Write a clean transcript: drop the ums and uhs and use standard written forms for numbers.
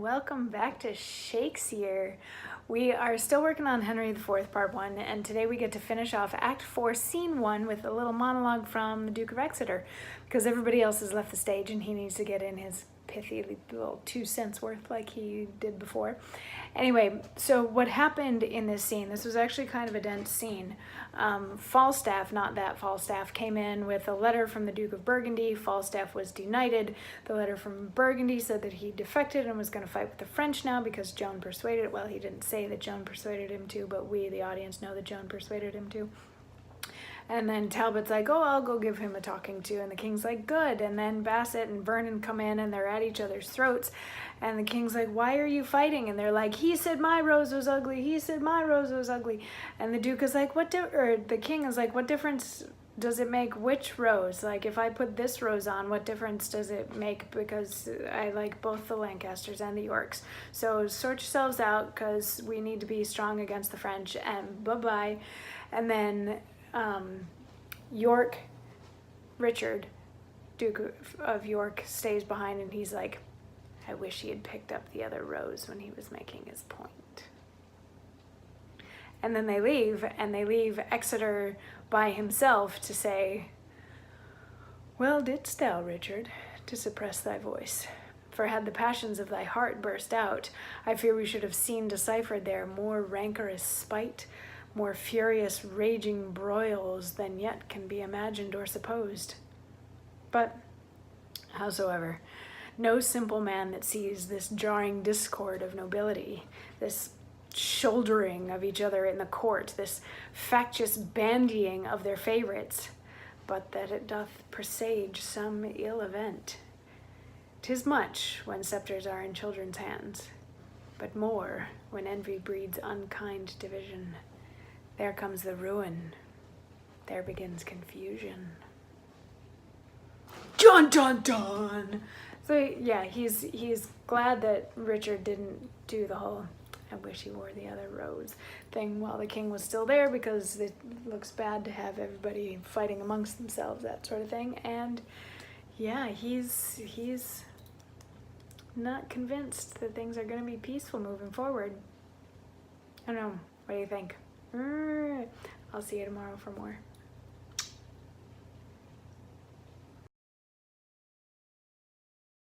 welcome back to Shakesyear. We are still working on Henry IV, Part 1, and today we get to finish off Act 4, Scene 1 with a little monologue from the Duke of Exeter, because everybody else has left the stage and he needs to get in his pithy little 2 cents worth like he did before. Anyway, so what happened in this scene, this was actually kind of a dense scene. Falstaff, not that Falstaff, came in with a letter from the Duke of Burgundy. Falstaff was deknighted. The letter from Burgundy said that he defected and was going to fight with the French now because Joan persuaded, well, he didn't say that Joan persuaded him to, but we, the audience, know that Joan persuaded him to. And then Talbot's like, oh, I'll go give him a talking to. And the king's like, good. And then Bassett and Vernon come in and they're at each other's throats. And the king's like, why are you fighting? And they're like, he said my rose was ugly. He said my rose was ugly. And the Duke is like, the king is like, what difference does it make which rose? Like, if I put this rose on, what difference does it make? Because I like both the Lancasters and the Yorks. So sort yourselves out because we need to be strong against the French. And bye-bye. And then Richard, Duke of York, stays behind and he's like, I wish he had picked up the other rose when he was making his point. And then they leave, and they leave Exeter by himself to say, well didst thou, Richard, to suppress thy voice. For had the passions of thy heart burst out, I fear we should have seen deciphered there more rancorous spite, more furious raging broils than yet can be imagined or supposed. But, howsoever, no simple man that sees this jarring discord of nobility, this shouldering of each other in the court, this factious bandying of their favorites, but that it doth presage some ill event. 'Tis much when scepters are in children's hands, but more when envy breeds unkind division. There comes the ruin. There begins confusion. Dun dun dun! So yeah, he's glad that Richard didn't do the whole I wish he wore the other rose thing while the king was still there, because it looks bad to have everybody fighting amongst themselves, that sort of thing. And yeah, he's not convinced that things are going to be peaceful moving forward. I don't know. What do you think? I'll see you tomorrow for more.